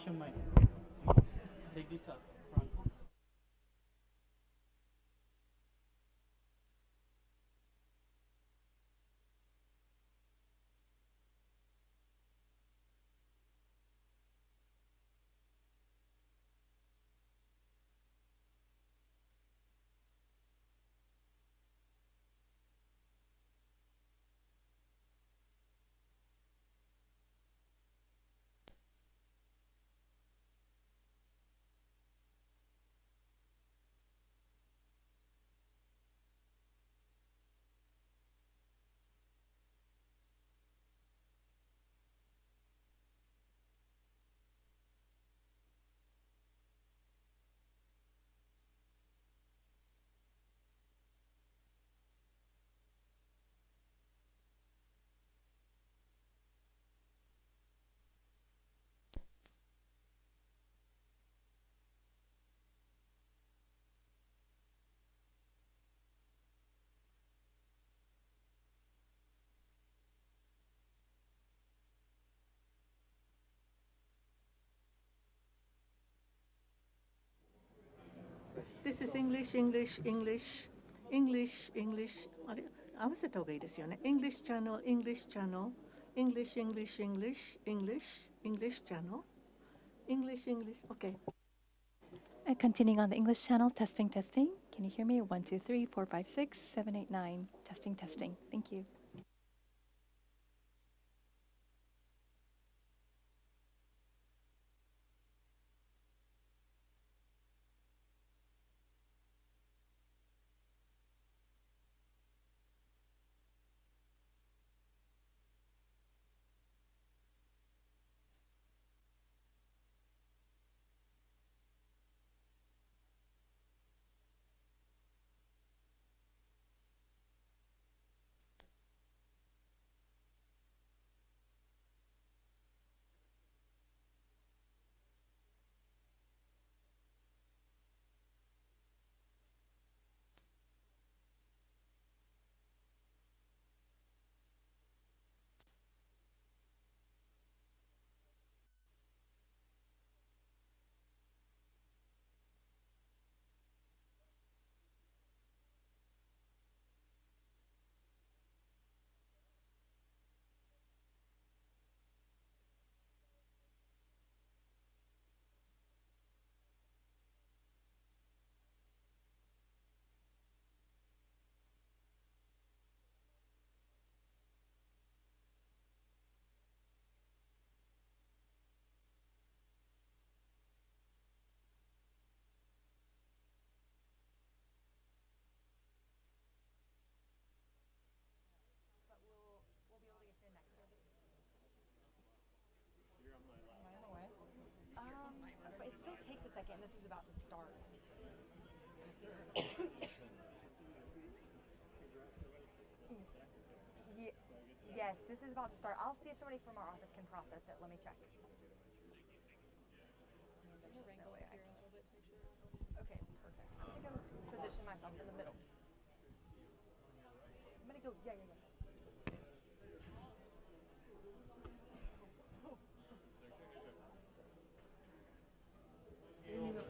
question mic. Take this up front. This is English, English, English, English, English. あれ、合わせた方がいいですよね。English channel, English channel, English, English, English, English, English channel, English, English. Okay. Continuing on the English channel, testing, testing. Can you hear me? 1, 2, 3, 4, 5, 6, 7, 8, 9. Testing, testing. Thank you. But it still takes a second. This is about to start. Yes, this is about to start. I'll see if somebody from our office can process it. Let me check. There's no way I can. Okay, perfect. I think I'm position myself in the middle. I'm gonna go. Yeah, yeah, yeah. No, no.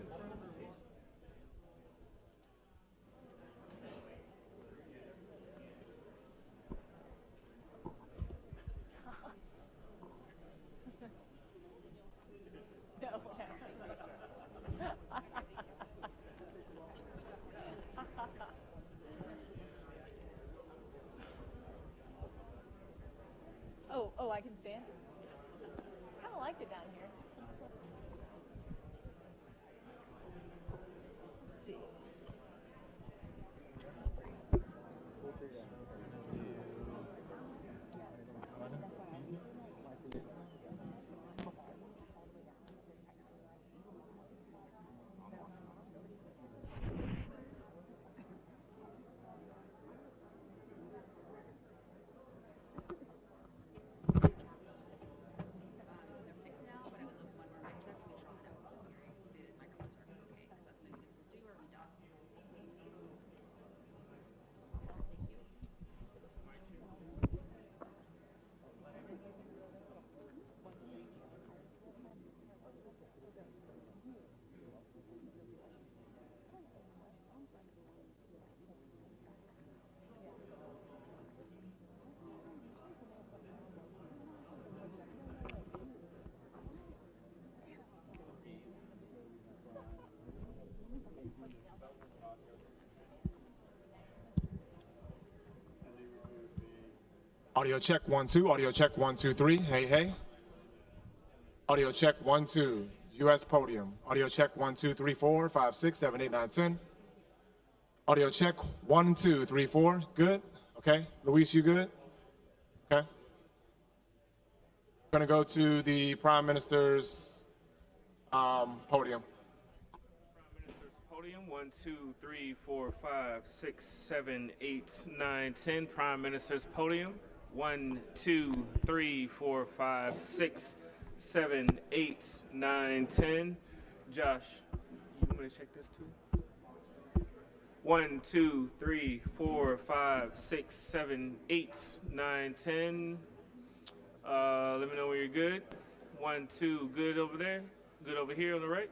Oh, I can stand. Kind of liked it down here. Let's see. Audio check 1 2. Audio check 1 2 3. Hey hey. Audio check 1 2. U.S. podium. Audio check 1 2 3 4 5 6 7 8 9 10. Audio check 1 2 3 4. Good. Okay. Luis, you good? Okay. We're gonna go to the Prime Minister's podium. Podium 1 2 3 4 5 6 7 8 9 10. Prime Minister's podium 1 2 3 4 5 6 7 8 9 10. Josh, you want me to check this too? 1 2 3 4 5 6 7 8 9 10. Let me know when you're good. 1 2, good over there. Good over here on the right.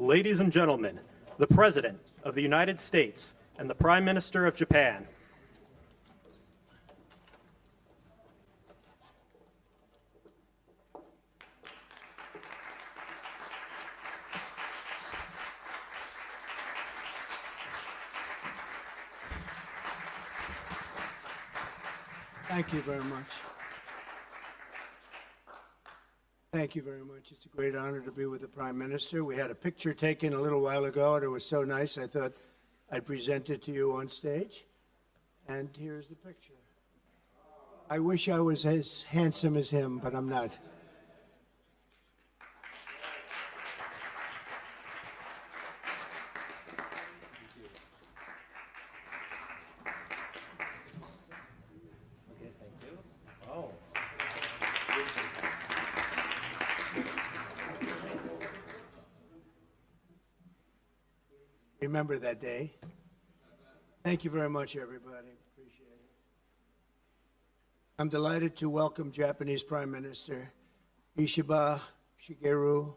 Ladies and gentlemen, the President of the United States and the Prime Minister of Japan. Thank you very much. Thank you very much. It's a great honor to be with the Prime Minister. We had a picture taken a little while ago, and it was so nice, I thought I'd present it to you on stage. And here's the picture. I wish I was as handsome as him, but I'm not. Remember that day. Thank you very much, everybody. Appreciate it. I'm delighted to welcome Japanese Prime Minister Ishiba Shigeru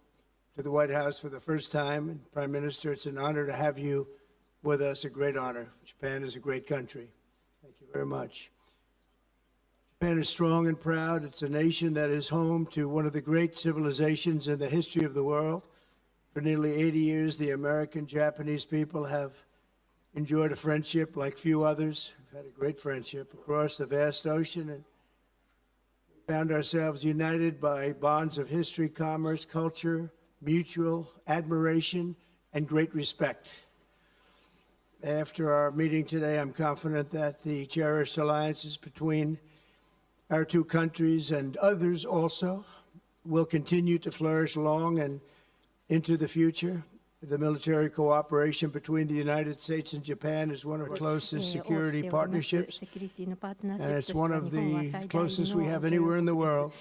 to the White House for the first time. And Prime Minister, it's an honor to have you with us, a great honor. Japan is a great country. Thank you very much. Japan is strong and proud. It's a nation that is home to one of the great civilizations in the history of the world. For nearly 80 years, the American-Japanese people have enjoyed a friendship like few others. We've had a great friendship across the vast ocean, and we found ourselves united by bonds of history, commerce, culture, mutual admiration, and great respect. After our meeting today, I'm confident that the cherished alliances between our two countries and others also will continue to flourish long and into the future. The military cooperation between the United States and Japan is one of our closest security partnerships, and it's one of the closest we have anywhere in the world.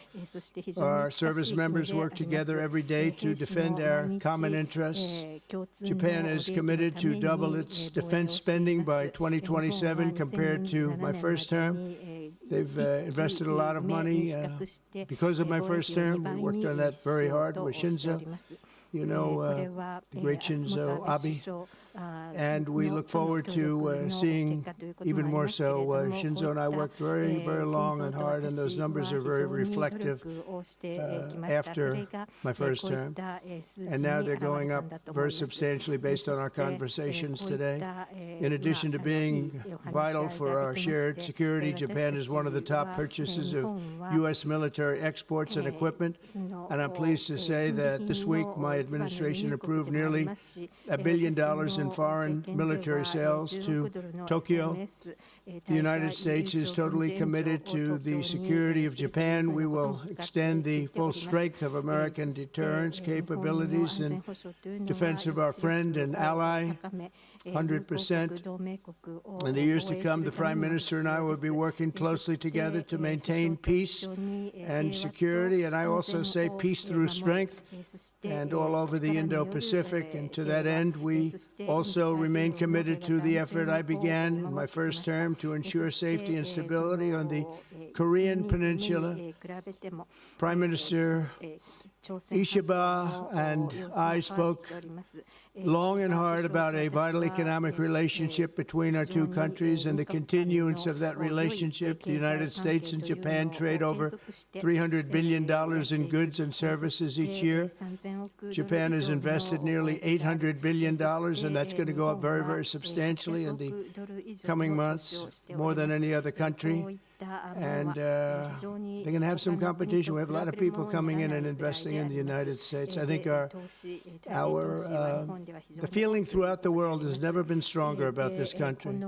Our service members work together every day to defend our common interests. Japan is committed to double its defense spending by 2027 compared to my first term. They've invested a lot of money because of my first term. We worked on that very hard with Shinzo. You know, the great Shinzo Abe, and we look forward to seeing even more so. Shinzo and I worked very, very long and hard, and those numbers are very reflective after my first term. And now they're going up very substantially based on our conversations today. In addition to being vital for our shared security, Japan is one of the top purchasers of U.S. military exports and equipment. And I'm pleased to say that this week my administration approved nearly $1 billion in foreign military sales to Tokyo. The United States is totally committed to the security of Japan. We will extend the full strength of American deterrence capabilities in defense of our friend and ally, 100%. In the years to come, the Prime Minister and I will be working closely together to maintain peace and security, and I also say peace through strength, and all over the Indo-Pacific. And to that end, we also remain committed to the effort I began in my first term to ensure safety and stability on the Korean Peninsula. Prime Minister Ishiba and I spoke long and hard about a vital economic relationship between our two countries and the continuance of that relationship. The United States and Japan trade over $300 billion in goods and services each year. Japan has invested nearly $800 billion, and that's going to go up very, very substantially in the coming months, more than any other country. And they're going to have some competition. We have a lot of people coming in and investing in the United States. I think the feeling throughout the world has never been stronger about this country.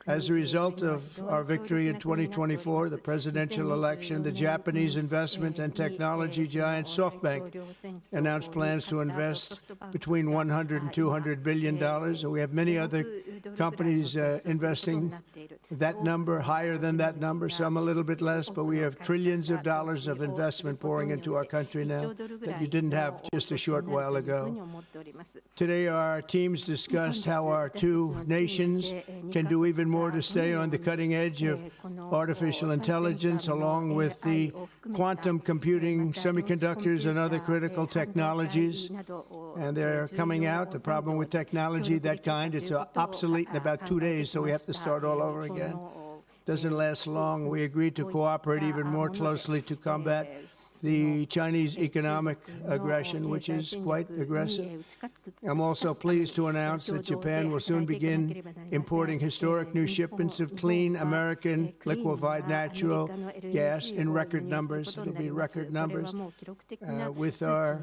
As a result of our victory in 2024, the presidential election, the Japanese investment and technology giant SoftBank announced plans to invest between $100 and $200 billion. And we have many other companies investing that number, higher than that number, some a little bit less, but we have trillions of dollars of investment pouring into our country now that you didn't have just a short while ago. Today, our teams discussed how our two nations can do even more to stay on the cutting edge of artificial intelligence, along with the quantum computing, semiconductors, and other critical technologies. And they're coming out. The problem with technology, that kind, it's obsolete in about 2 days, so we have to start all over again. Doesn't last long. We agreed to cooperate even more closely to combat the Chinese economic aggression, which is quite aggressive. I'm also pleased to announce that Japan will soon begin importing historic new shipments of clean American liquefied natural gas in record numbers. It'll be record numbers. With our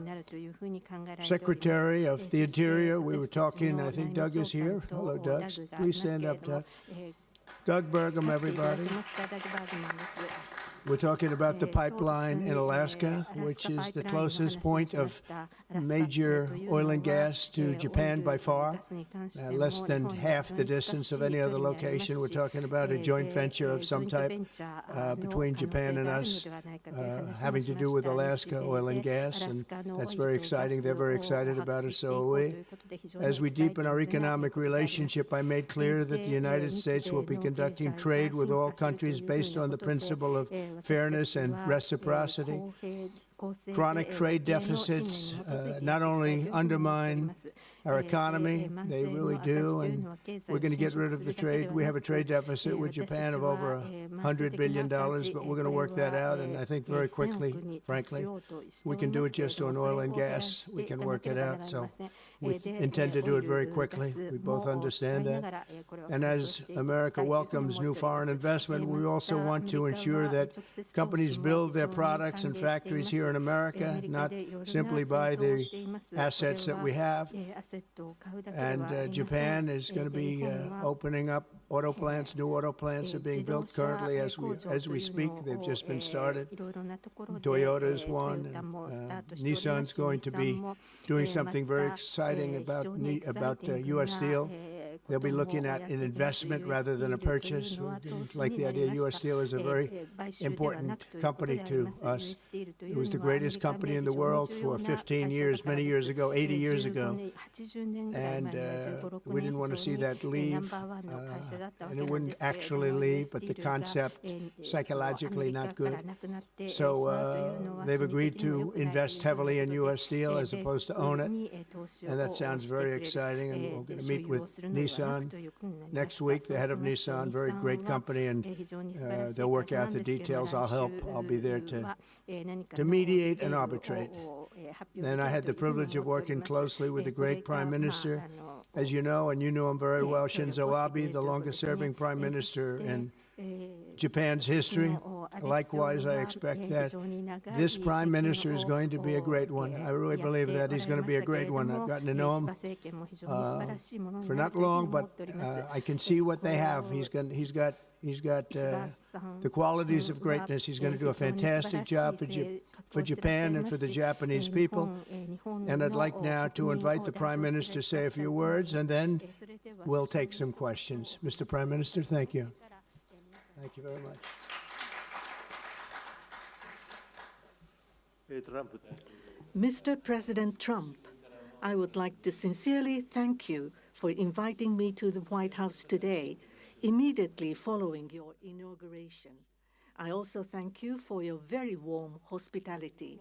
Secretary of the Interior, we were talking, I think Doug is here. Hello, Doug. Please stand up, Doug. Doug Burgum, everybody. We're talking about the pipeline in Alaska, which is the closest point of major oil and gas to Japan by far, less than half the distance of any other location. We're talking about a joint venture of some type between Japan and us, having to do with Alaska oil and gas, and that's very exciting. They're very excited about it, so are we. As we deepen our economic relationship, I made clear that the United States will be conducting trade with all countries based on the principle of fairness and reciprocity. Chronic trade deficits not only undermine our economy, they really do, and we're going to get rid of the trade. We have a trade deficit with Japan of over $100 billion, but we're going to work that out, and I think very quickly, frankly. We can do it just on oil and gas. We can work it out, so we intend to do it very quickly. We both understand that. And as America welcomes new foreign investment, we also want to ensure that companies build their products and factories here in America, not simply buy the assets that we have. And Japan is going to be opening up auto plants. New auto plants are being built currently as we speak. They've just been started. Toyota's one. And, Nissan's going to be doing something very exciting about U.S. Steel. They'll be looking at an investment rather than a purchase. Like the idea, U.S. Steel is a very important company to us. It was the greatest company in the world for 15 years, many years ago, 80 years ago. And we didn't want to see that leave. And it wouldn't actually leave, but the concept, psychologically not good. So they've agreed to invest heavily in U.S. Steel as opposed to own it. And that sounds very exciting. And we're going to meet with Nissan next week, the head of Nissan, very great company, and they'll work out the details. I'll help. I'll be there to mediate and arbitrate. And I had the privilege of working closely with the great Prime Minister, as you know, and you know him very well, Shinzo Abe, the longest-serving Prime Minister in Japan's history. Likewise, I expect that this Prime Minister is going to be a great one. I really believe that he's going to be a great one. I've gotten to know him for not long, but I can see what they have. He's got the qualities of greatness. He's going to do a fantastic job for Japan and for the Japanese people. And I'd like now to invite the Prime Minister to say a few words, and then we'll take some questions. Mr. Prime Minister, thank you. Thank you very much. Mr. President Trump, I would like to sincerely thank you for inviting me to the White House today, immediately following your inauguration. I also thank you for your very warm hospitality.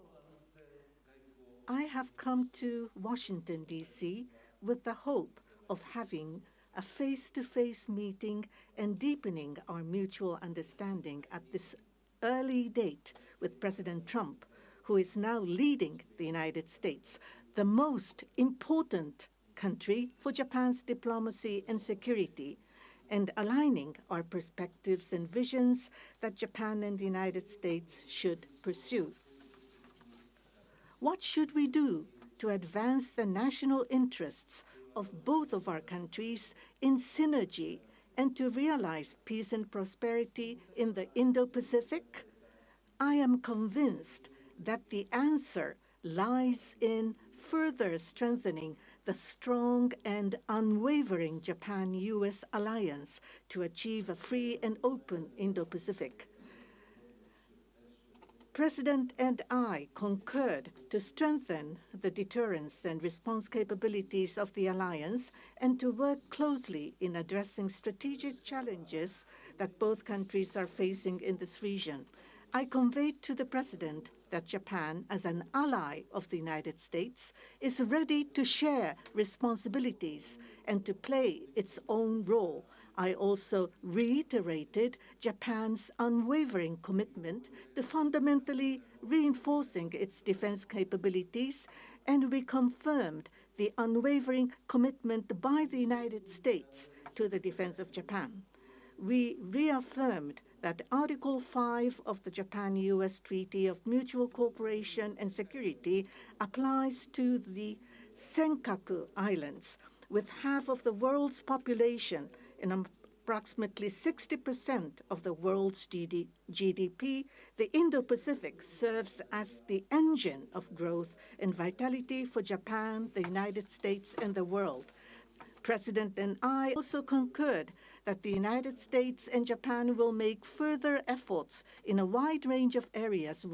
I have come to Washington, D.C. with the hope of having a face-to-face meeting and deepening our mutual understanding at this early date with President Trump, who is now leading the United States, the most important country for Japan's diplomacy and security, and aligning our perspectives and visions that Japan and the United States should pursue. What should we do to advance the national interests of both of our countries in synergy and to realize peace and prosperity in the Indo-Pacific? I am convinced that the answer lies in further strengthening the strong and unwavering Japan-U.S. alliance to achieve a free and open Indo-Pacific. President and I concurred to strengthen the deterrence and response capabilities of the alliance and to work closely in addressing strategic challenges that both countries are facing in this region. I conveyed to the President that Japan, as an ally of the United States, is ready to share responsibilities and to play its own role. I also reiterated Japan's unwavering commitment to fundamentally reinforcing its defense capabilities, and we confirmed the unwavering commitment by the United States to the defense of Japan. We reaffirmed that Article 5 of the Japan-US Treaty of Mutual Cooperation and Security applies to the Senkaku Islands, with half of the world's population and approximately 60% of the world's GDP. The Indo-Pacific serves as the engine of growth and vitality for Japan, the United States, and the world. President and I also concurred that the United States and Japan will make further efforts in a wide range of areas,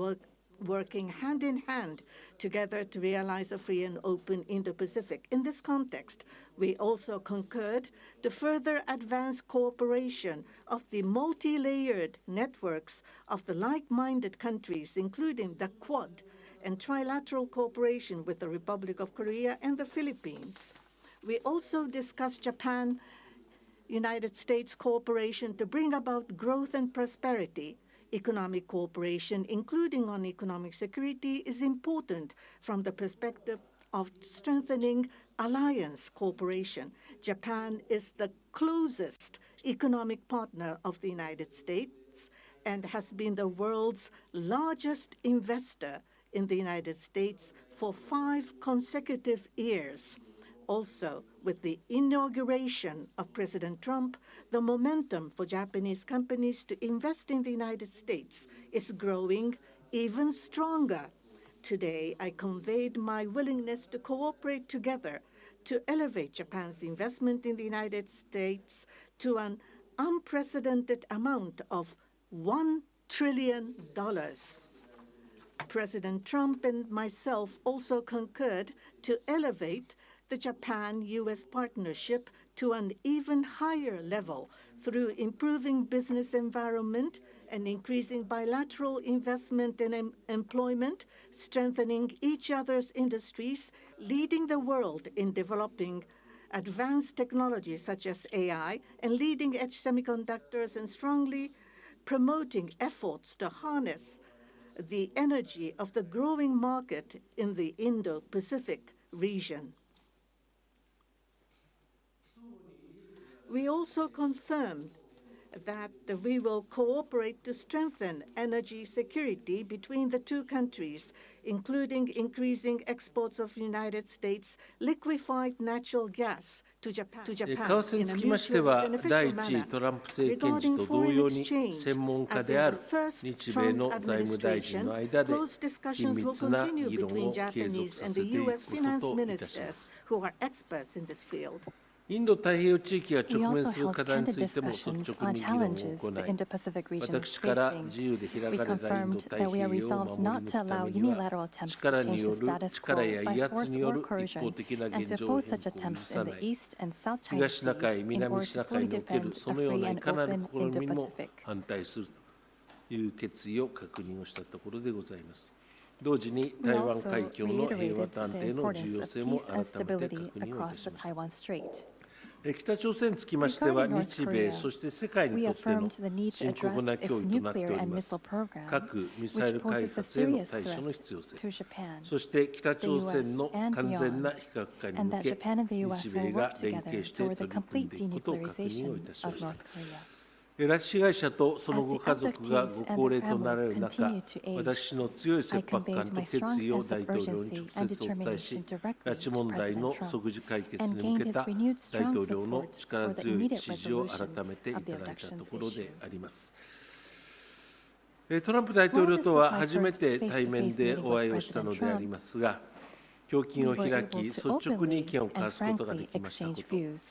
working hand in hand together to realize a free and open Indo-Pacific. In this context, we also concurred to further advance cooperation of the multi-layered networks of the like-minded countries, including the Quad and trilateral cooperation with the Republic of Korea and the Philippines. We also discussed Japan-United States cooperation to bring about growth and prosperity. Economic cooperation, including on economic security, is important from the perspective of strengthening alliance cooperation. Japan is the closest economic partner of the United States and has been the world's largest investor in the United States for 5 consecutive years. Also, with the inauguration of President Trump, the momentum for Japanese companies to invest in the United States is growing even stronger. Today, I conveyed my willingness to cooperate together to elevate Japan's investment in the United States to an unprecedented amount of $1 trillion. President Trump and myself also concurred to elevate the Japan-US partnership to an even higher level through improving business environment and increasing bilateral investment and employment, strengthening each other's industries, leading the world in developing advanced technologies such as AI and leading-edge semiconductors, and strongly promoting efforts to harness the energy of the growing market in the Indo-Pacific region. We also confirmed that we will cooperate to strengthen energy security between the two countries, including increasing exports of United States liquefied natural gas to Japan 為替につきましては、第1位トランプ政権時と同様に、専門家である日米の財務大臣の間で緊密な議論を継続させていくことといたします。インド太平洋地域が直面する課題についても率直に議論を行い、私から自由で開かれたインド太平洋を守り抜くためには、力による力や威圧による一方的な現状変更を許さない、東シナ海、南シナ海におけるそのようないかなる試みにも反対するという決意を確認をしたところでございます。同時に台湾海峡の平和と安定の重要性も改めて確認をいたします。北朝鮮につきましては、日米、そして世界にとっての深刻な脅威となっております。核・ミサイル開発への対処の必要性、そして北朝鮮の完全な非核化に向け、日米が連携して取り組んでいくことを確認をいたしました。拉致被害者とそのご家族がご高齢となられる中、私の強い切迫感と決意を大統領に直接お伝えし、拉致問題の即時解決に向けた大統領の力強い支持を改めていただいたところであります。トランプ大統領とは初めて対面でお会いをしたのでありますが、胸襟を開き、率直に意見を交わすことができましたこと、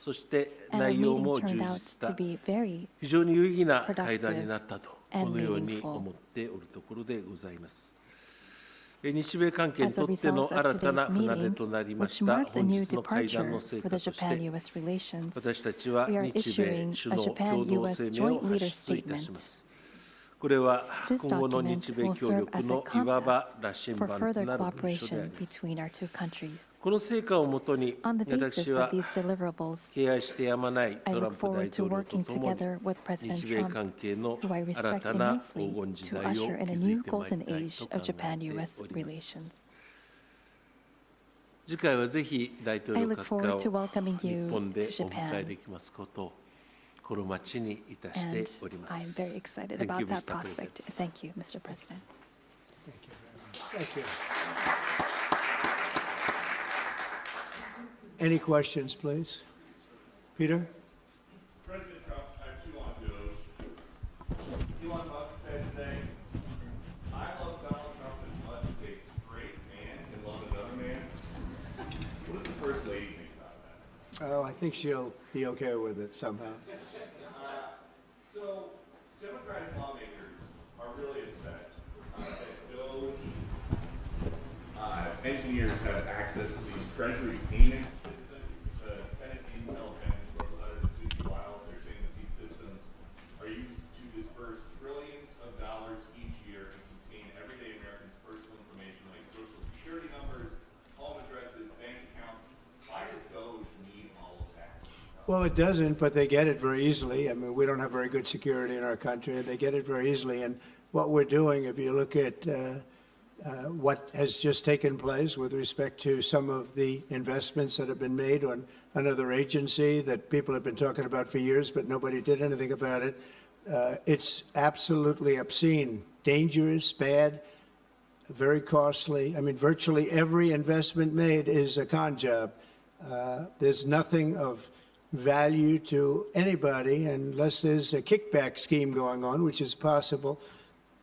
そして内容も充実した非常に有意義な会談になったと、このように思っておるところでございます。日米関係にとっての新たな船出となりました本日の会談の成果として、私たちは日米首脳共同声明を発出いたします。これは This 今後の document 日米 will 協 serve 力 as a のいわば compass 羅針 for 盤と further なる文書であ cooperation ります。 between our two countries. この成果をもとに On the basis 私は of these deliverables, 敬愛してやまない I トラン look プ大 forward to 統領と working ともに together with President 日米 Trump, 関係の who I 新 respect たな黄 immensely, 金時 to 代を usher in a 築い new てまいり golden たい age と of 考えて Japan-U.S. おります。 relations. 次回はぜひ大統 I 領 look 閣下 forward to を welcoming 日 you 本 to でお迎え Japan, できますことを心待ちにいたし and ておりま I'm す。 very excited Thank you, about that Mr. President. prospect. Thank you, Mr. President. Thank you very much. Thank you. Any questions, please? Peter? President Trump, I have two on DOJ. Elon Musk said today, I love Donald Trump as much as a straight man can love another man. What does the First Lady think about that? Oh, I think she'll be okay with it somehow. So, Democratic lawmakers are really upset that DOJ engineers have access to these Treasury payment systems. The Senate Intel Bench wrote a letter to Susie Wiles. They're saying that these systems are used to disperse trillions of dollars each year and contain everyday Americans' personal information like social security numbers, home addresses, bank accounts. Why does DOJ need all of that? Well, it doesn't, but they get it very easily. I mean, we don't have very good security in our country. They get it very easily. And what we're doing, if you look at what has just taken place with respect to some of the investments that have been made on another agency that people have been talking about for years, but nobody did anything about it. It's absolutely obscene, dangerous, bad, very costly. I mean, virtually every investment made is a con job. There's nothing of value to anybody unless there's a kickback scheme going on, which is possible.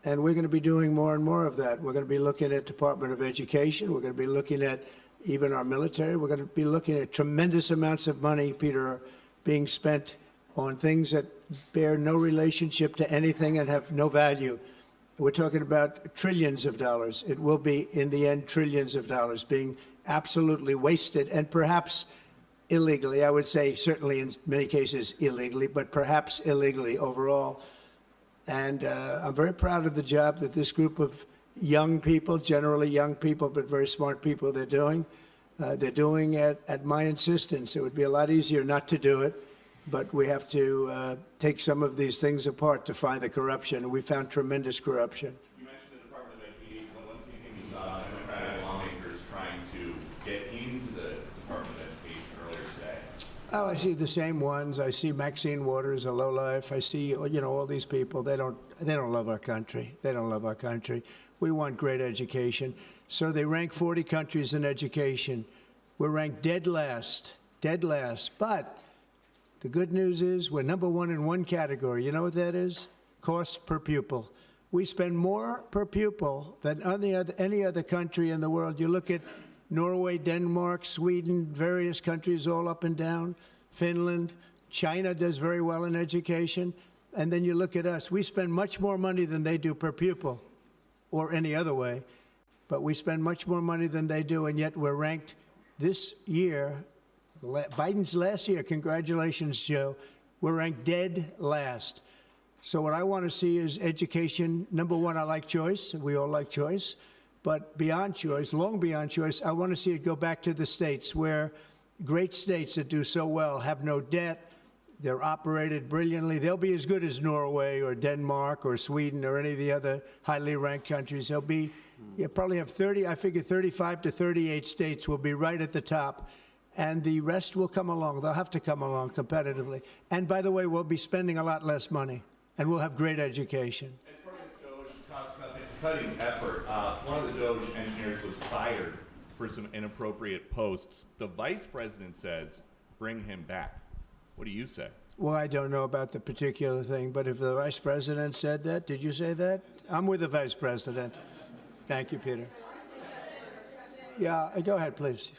And we're going to be doing more and more of that. We're going to be looking at Department of Education. We're going to be looking at even our military. We're going to be looking at tremendous amounts of money, Peter, being spent on things that bear no relationship to anything and have no value. We're talking about trillions of dollars. It will be, in the end, trillions of dollars being absolutely wasted and perhaps illegally. I would say certainly in many cases illegally, but perhaps illegally overall. And I'm very proud of the job that this group of young people, generally young people, but very smart people, they're doing. They're doing it at my insistence. It would be a lot easier not to do it, but we have to take some of these things apart to find the corruption. We found tremendous corruption. You mentioned the Department of Education. One thing you saw Democratic lawmakers trying to get into the Department of Education earlier today. Oh, I see the same ones. I see Maxine Waters, a lowlife. I see, you know, all these people. They don't love our country. They don't love our country. We want great education. So they rank 40 countries in education. We're ranked dead last, dead last. But the good news is we're number one in one category. You know what that is? Cost per pupil. We spend more per pupil than any other country in the world. You look at Norway, Denmark, Sweden, various countries all up and down, Finland, China does very well in education. And then you look at us. We spend much more money than they do per pupil or any other way. But we spend much more money than they do, and yet we're ranked this year, Biden's last year, congratulations, Joe, we're ranked dead last. So what I want to see is education. Number one, I like choice. We all like choice. But beyond choice, long beyond choice, I want to see it go back to the states where great states that do so well have no debt. They're operated brilliantly. They'll be as good as Norway or Denmark or Sweden or any of the other highly ranked countries. They'll be, you probably have 30, I figure 35 to 38 states will be right at the top. And the rest will come along. They'll have to come along competitively. And by the way, we'll be spending a lot less money. And we'll have great education. As part of this DOJ cost-cutting effort, one of the DOJ engineers was fired for some inappropriate posts. The vice president says, bring him back. What do you say? Well, I don't know about the particular thing, but if the vice president said that, did you say that? I'm with the vice president. Thank you, Peter. Yeah, go ahead, please.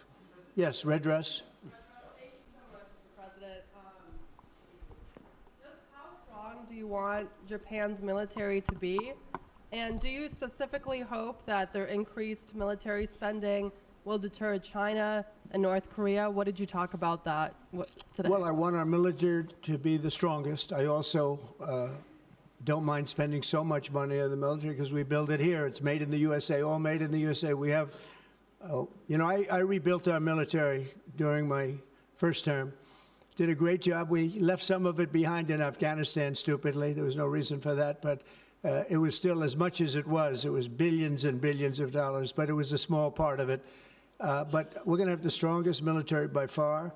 Yes, red dress. President, just how strong do you want Japan's military to be? And do you specifically hope that their increased military spending will deter China and North Korea? What did you talk about that today? Well, I want our military to be the strongest. I also don't mind spending so much money on the military because we build it here. It's made in the USA, all made in the USA. We have, you know, I rebuilt our military during my first term. Did a great job. We left some of it behind in Afghanistan, stupidly. There was no reason for that, but it was still as much as it was. It was billions and billions of dollars, but it was a small part of it. But we're going to have the strongest military by far.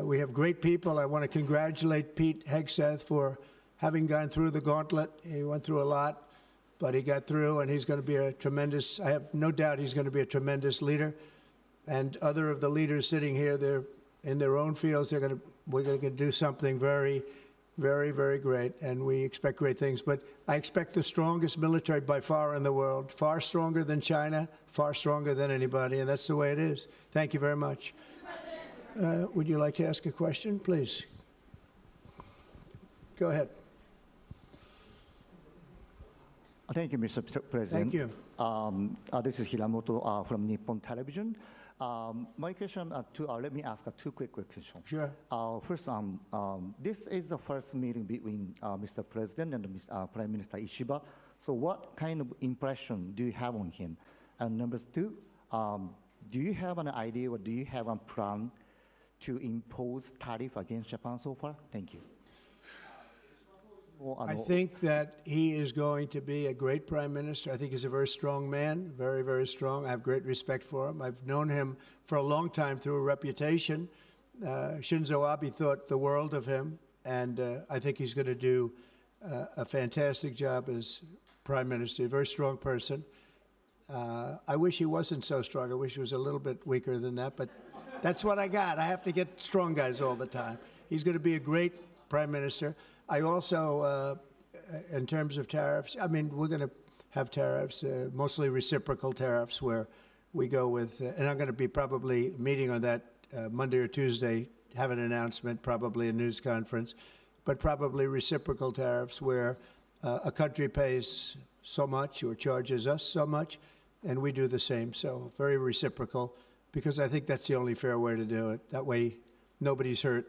We have great people. I want to congratulate Pete Hegseth for having gone through the gauntlet. He went through a lot, but he got through, and he's going to be a tremendous, I have no doubt he's going to be a tremendous leader. And other of the leaders sitting here, they're in their own fields. We're going to do something very, very, very great, and we expect great things. But I expect the strongest military by far in the world, far stronger than China, far stronger than anybody, and that's the way it is. Thank you very much. Would you like to ask a question, please? Go ahead. Thank you, Mr. President. Thank you. This is Hiramoto from Nippon Television. My question, let me ask two quick questions. Sure. First, this is the first meeting between Mr. President and Prime Minister Ishiba. So what kind of impression do you have on him? And number two, do you have an idea or do you have a plan to impose tariff against Japan so far? Thank you. I think that he is going to be a great prime minister. I think he's a very strong man, very, very strong. I have great respect for him. I've known him for a long time through a reputation. Shinzo Abe thought the world of him, and I think he's going to do a fantastic job as prime minister. A very strong person. I wish he wasn't so strong. I wish he was a little bit weaker than that, but that's what I got. I have to get strong guys all the time. He's going to be a great prime minister. I also, in terms of tariffs, I mean, we're going to have tariffs, mostly reciprocal tariffs, where we go with, and I'm going to be probably meeting on that Monday or Tuesday, have an announcement, probably a news conference, but probably reciprocal tariffs where a country pays so much or charges us so much, and we do the same. So very reciprocal, because I think that's the only fair way to do it. That way, nobody's hurt.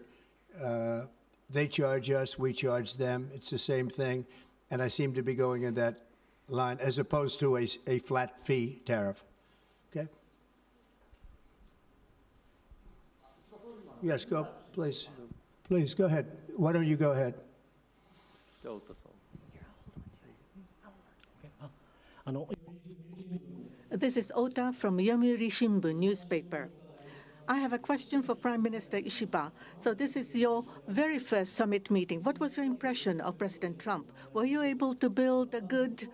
They charge us, we charge them. It's the same thing. And I seem to be going in that line as opposed to a flat fee tariff. Okay? Yes, go, please. Please, go ahead. Why don't you go ahead? This is Ota from Yomiuri Shimbun newspaper. I have a question for Prime Minister Ishiba. So this is your very first summit meeting. What was your impression of President Trump? Were you able to build a good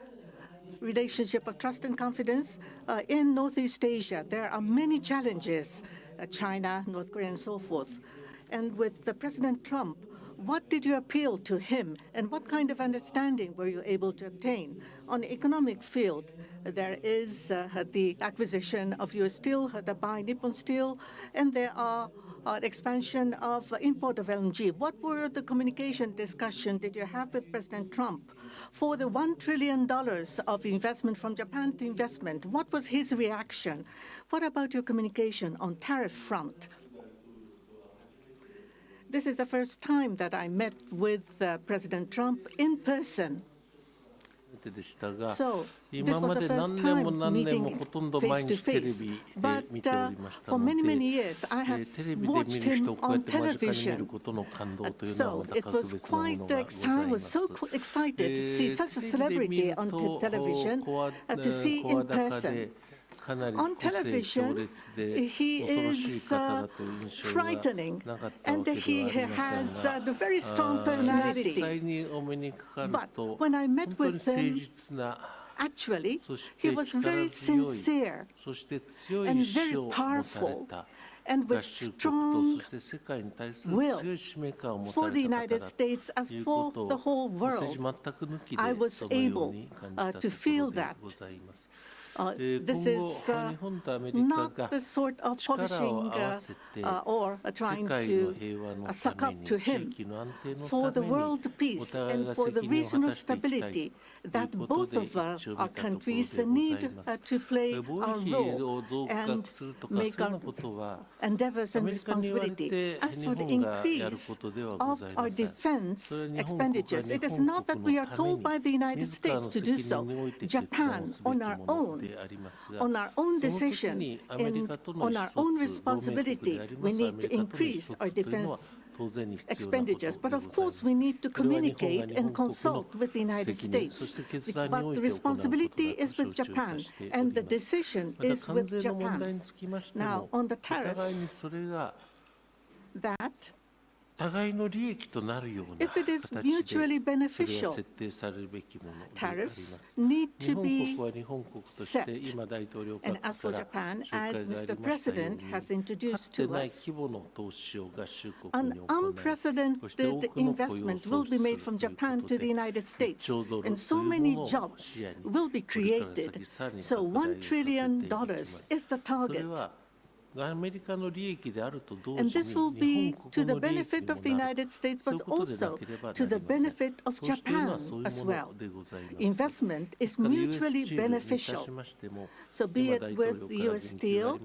relationship of trust and confidence? In Northeast Asia, there are many challenges, China, North Korea, and so forth. And with President Trump, what did you appeal to him, and what kind of understanding were you able to obtain? On the economic field, there is the acquisition of U.S. Steel, the buy Nippon Steel, and there are expansion of import of LNG. What were the communication discussion did you have with President Trump? For the $1 trillion of investment from Japan to investment, what was his reaction? What about your communication on tariff front? This is the first time that I met with President Trump in person. So this was the first time meeting face-to-face. But for many, many years, I have watched him on television. So it was quite exciting. I was so excited to see such a celebrity on television, to see in person. On television, he is frightening, and he has a very strong personality. But when I met with him, actually, he was very sincere and very powerful, and with strong will for the United States as for the whole world. I was able to feel that. This is not the sort of polishing or trying to suck up to him. For the world peace and for the regional stability, that both of our countries need to play our role and make our endeavors and responsibility. As for the increase of our defense expenditures, it is not that we are told by the United States to do so. Japan, on our own decision, and on our own responsibility, we need to increase our defense expenditures. But of course, we need to communicate and consult with the United States. But the responsibility is with Japan, and the decision is with Japan. Now, on the tariffs, that if it is mutually beneficial, tariffs need to be set. And as for Japan, as Mr. President has introduced to us, an unprecedented investment will be made from Japan to the United States, and so many jobs will be created. So $1 trillion is the target. And this will be to the benefit of the United States, but also to the benefit of Japan as well. Investment is mutually beneficial. So be it with U.S. Steel,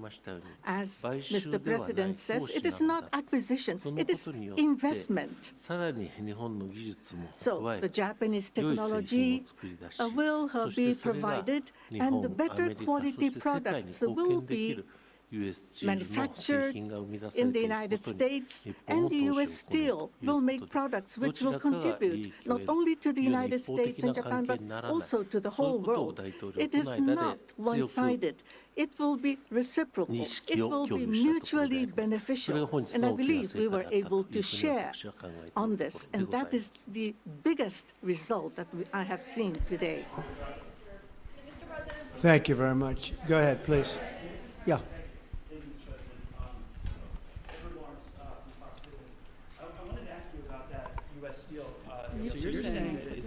as Mr. President says, it is not acquisition, it is investment. So the Japanese technology will be provided, and the better quality products will be manufactured in the United States, and the U.S. Steel will make products which will contribute not only to the United States and Japan, but also to the whole world. It is not one-sided. It will be reciprocal. It will be mutually beneficial. And I believe we were able to share on this, and that is the biggest result that I have seen today. Thank you very much. Go ahead, please. Yeah. Steel. So you're saying that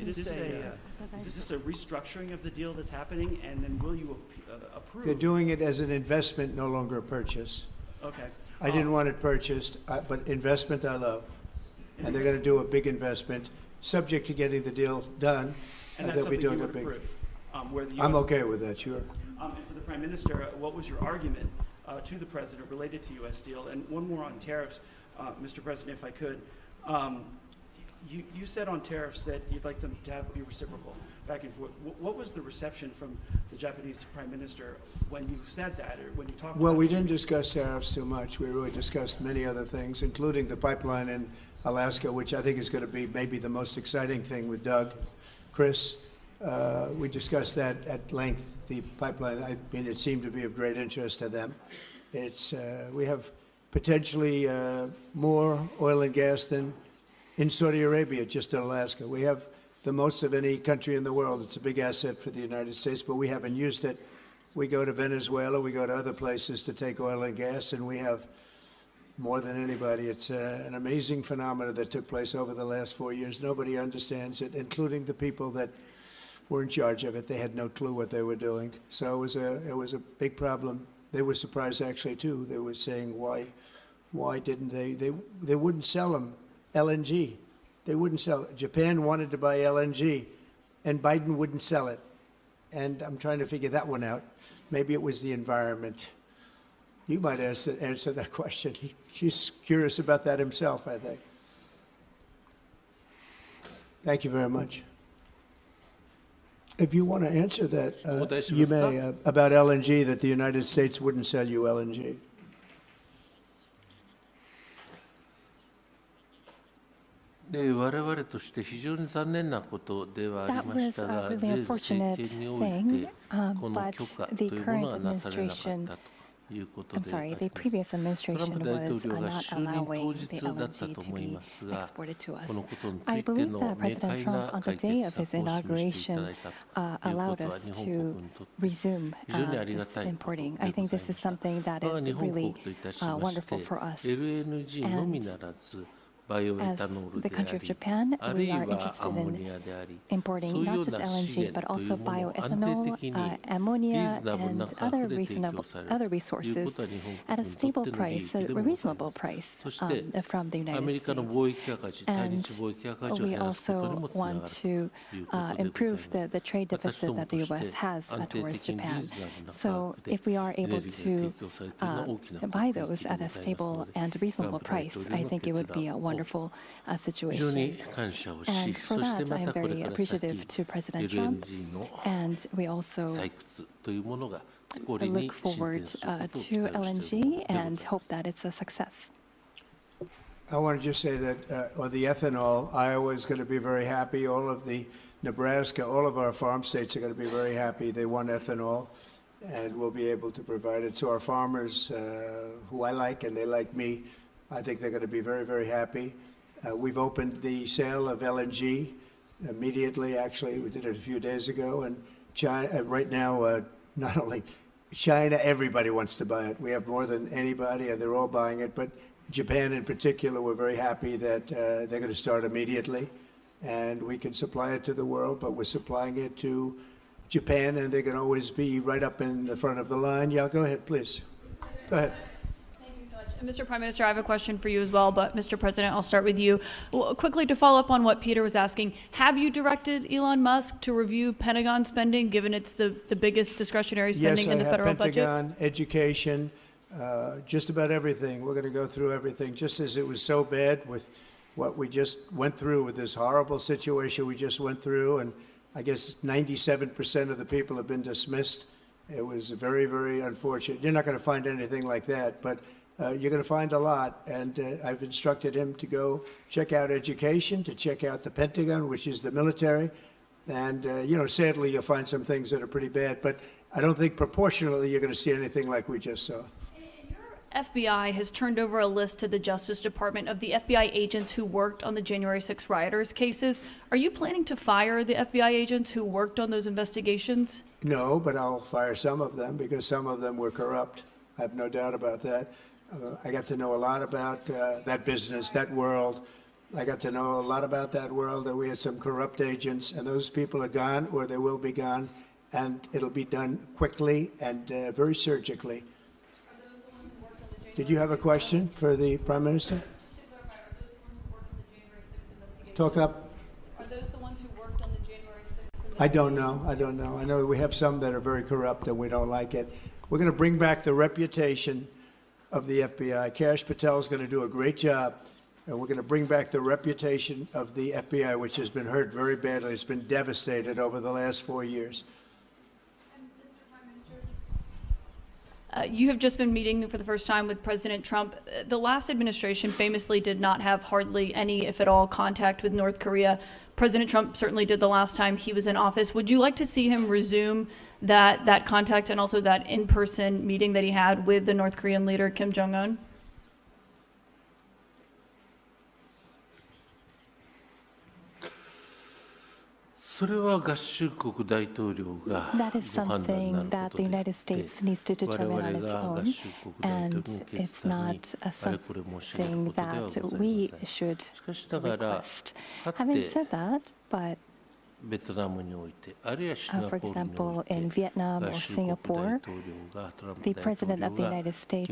is this a restructuring of the deal that's happening, and then will you approve? They're doing it as an investment, no longer a purchase. Okay. I didn't want it purchased, but investment I love. And they're going to do a big investment, subject to getting the deal done. And that's they'll be doing you a would big. approve, where the US, I'm okay with that, sure. And for the Prime Minister, what was your argument to the President related to U.S. Steel? And one more on tariffs, Mr. President, if I could. You said on tariffs that you'd like them to be reciprocal, back and forth. What was the reception from the Japanese Prime Minister when you said that, or when you talked Well, about we it? didn't discuss tariffs too much. We really discussed many other things, including the pipeline in Alaska, which I think is going to be maybe the most exciting thing with Doug, Chris. We discussed that at length, the pipeline. I mean, it seemed to be of great interest to them. It's, we have potentially more oil and gas than in Saudi Arabia, just in Alaska. We have the most of any country in the world. It's a big asset for the United States, but we haven't used it. We go to Venezuela, we go to other places to take oil and gas, and we have more than anybody. It's an amazing phenomenon that took place over the last 4 years. Nobody understands it, including the people that were in charge of it. They had no clue what they were doing. So it was a big problem. They were surprised actually too. They were saying, why didn't they wouldn't sell them LNG. They wouldn't sell it. Japan wanted to buy LNG, and Biden wouldn't sell it. And I'm trying to figure that one out. Maybe it was the environment. You might answer that question. He's curious about that himself, I think. Thank you very much. If you want to answer that, you may, about LNG, that the United States wouldn't sell you LNG. That was a really unfortunate thing, but the current administration, I'm sorry, the previous administration was not allowing the LNG to be exported to us. I believe that President Trump, on the day of his inauguration, allowed us to resume this importing. I think this is something that is really wonderful for us. And as the country of Japan, we are interested in importing not just LNG, but also bioethanol, ammonia, and other resources at a stable price, a reasonable price from the United States. And we also want to improve the trade deficit that the U.S. has towards Japan. So if we are able to buy those at a stable and reasonable price, I think it would be a wonderful situation. And for that, I am very appreciative to President Trump, and we also look forward to LNG and hope that it's a success. I want to just say that on the ethanol, Iowa is going to be very happy. All of the Nebraska, all of our farm states are going to be very happy. They want ethanol, and we'll be able to provide it. So our farmers, who I like and they like me, I think they're going to be very, very happy. We've opened the sale of LNG immediately. Actually, we did it a few days ago. And China, right now, not only China, everybody wants to buy it. We have more than anybody, and they're all buying it. But Japan in particular, we're very happy that they're going to start immediately. And we can supply it to the world, but we're supplying it to Japan, and they're going to always be right up in the front of the line. Yeah, go ahead, please. Go ahead. Thank you so much. And Mr. Prime Minister, I have a question for you as well, but Mr. President, I'll start with you. Well, quickly, to follow up on what Peter was asking, have you directed Elon Musk to review Pentagon spending, given it's the biggest discretionary spending in the federal budget? Yes, I have Pentagon, education, just about everything. We're going to go through everything, just as it was so bad with what we just went through with this horrible situation we just went through, and I guess 97% of the people have been dismissed. It was very, very unfortunate. You're not going to find anything like that, but you're going to find a lot, and I've instructed him to go check out education, to check out the Pentagon, which is the military, and sadly you'll find some things that are pretty bad, but I don't think proportionally you're going to see anything like we just saw. FBI has turned over a list to the Justice Department of the FBI agents who worked on the January 6 rioters cases. Are you planning to fire the FBI agents who worked on those investigations? No, but I'll fire some of them because some of them were corrupt. I have no doubt about that. I got to know a lot about that business, that world. I got to know a lot about that world, and we had some corrupt agents, and those people are gone, or they will be gone, and it'll be done quickly and very surgically. Did you have a question for the Prime Minister? Talk up. Are those the ones who worked on the January 6th? I don't know. I know we have some that are very corrupt and we don't like it. We're going to bring back the reputation of the FBI. Kash Patel is going to do a great job, and we're going to bring back the reputation of the FBI, which has been hurt very badly. It's been devastated over the last 4 years. You have just been meeting for the first time with President Trump. The last administration famously did not have hardly any, if at all, contact with North Korea. President Trump certainly did the last time he was in office. Would you like to see him resume that contact and also that in-person meeting that he had with the North Korean leader, Kim Jong-un? That is something that the United States needs to determine on its own, and it's not something that we should request. Having said that, but for example, in Vietnam or Singapore, the President of the United States,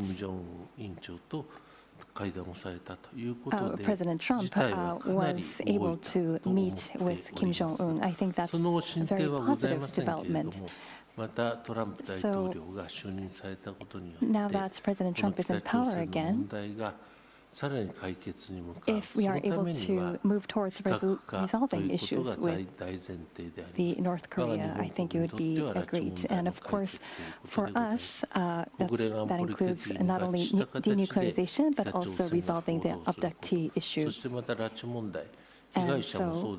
President Trump was able to meet with Kim Jong-un. I think that's a very positive development. So now that President Trump is in power again, if we are able to move towards resolving issues with the North Korea, I think it would be great. And of course, for us, that includes not only denuclearization, but also resolving the abductee issue. And so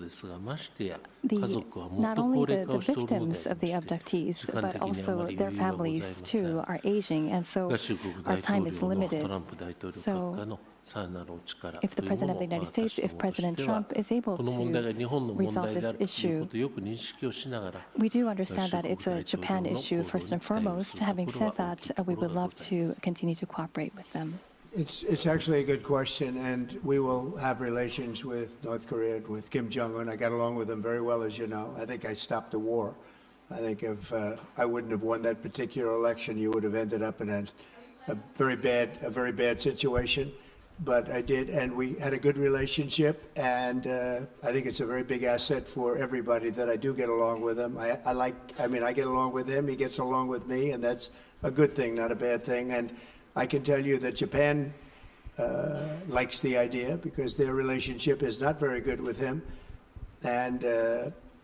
not only the victims of the abductees, but also their families too are aging, and so our time is limited. So if the President of the United States, if President Trump is able to resolve this issue, we do understand that it's a Japan issue first and foremost. Having said that, we would love to continue to cooperate with them. It's actually a good question, and we will have relations with North Korea, with Kim Jong-un. I got along with him very well, as you know. I think I stopped the war. I think if I wouldn't have won that particular election, you would have ended up in a very bad situation. But I did, and we had a good relationship, and I think it's a very big asset for everybody that I do get along with him. I get along with him, he gets along with me, and that's a good thing, not a bad thing. And I can tell you that Japan likes the idea because their relationship is not very good with him. And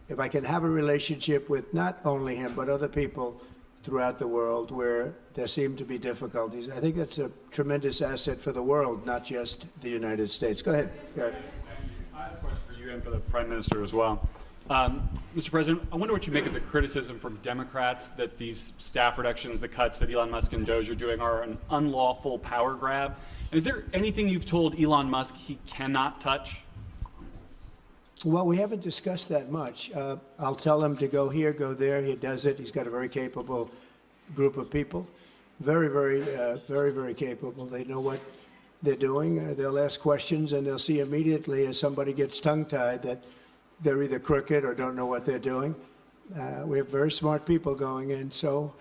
if I can have a relationship with not only him, but other people throughout the world where there seem to be difficulties, I think that's a tremendous asset for the world, not just the United States. Go ahead. I have a question for you and for the Prime Minister as well. Mr. President, I wonder what you make of the criticism from Democrats that these staff reductions, the cuts that Elon Musk and Doge are doing are an unlawful power grab. And is there anything you've told Elon Musk he cannot touch? Well, we haven't discussed that much. I'll tell him to go here, go there. He does it. He's got a very capable group of people. Very capable. They know what they're doing. They'll ask questions, and they'll see immediately as somebody gets tongue-tied that they're either crooked or don't know what they're doing. We have very smart people going in. So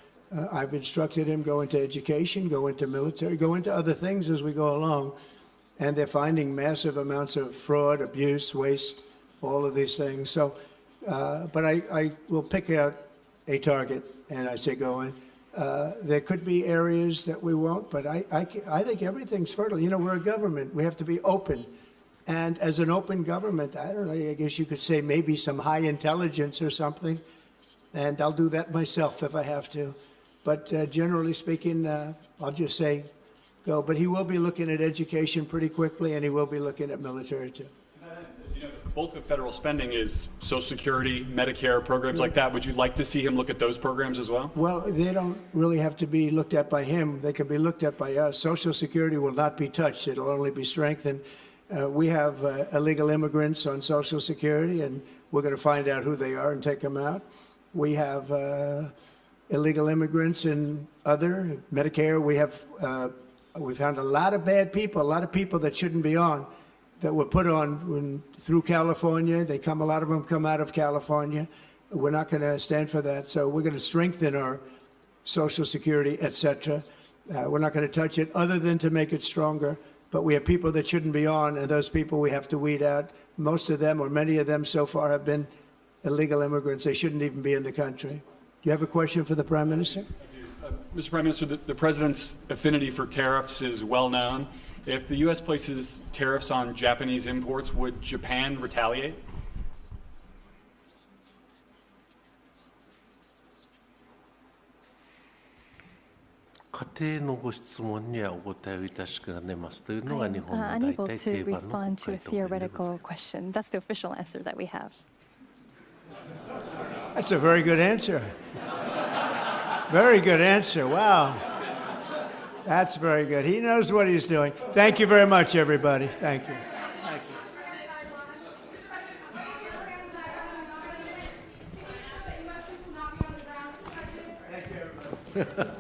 I've instructed him, go into education, go into military, go into other things as we go along. And they're finding massive amounts of fraud, abuse, waste, all of these things. So, but I will pick out a target, and I say go in. There could be areas that we won't, but I think everything's fertile. You know, we're a government. We have to be open. And as an open government, I don't know, I guess you could say maybe some high intelligence or something. And I'll do that myself if I have to. But generally speaking, I'll just say go. But he will be looking at education pretty quickly, and he will be looking at military too. You know, the bulk of federal spending is Social Security, Medicare, programs like that. Would you like to see him look at those programs as well? Well, they don't really have to be looked at by him. They can be looked at by us. Social Security will not be touched. It'll only be strengthened. We have illegal immigrants on Social Security, and we're going to find out who they are and take them out. We have illegal immigrants in other Medicare. We found a lot of bad people, a lot of people that shouldn't be on, that were put on through California. A lot of them come out of California. We're not going to stand for that. So we're going to strengthen our Social Security, et cetera. We're not going to touch it other than to make it stronger. But we have people that shouldn't be on, and those people we have to weed out. Most of them, or many of them so far, have been illegal immigrants. They shouldn't even be in the country. Do you have a question for the Prime Minister? Mr. Prime Minister, the President's affinity for tariffs is well known. If the U.S. places tariffs on Japanese imports, would Japan retaliate? I'm unable to respond to a theoretical question. That's the official answer that we have. That's a very good answer. Very good answer. Wow. That's very good. He knows what he's doing. Thank you very much, everybody. Thank you. Thank you.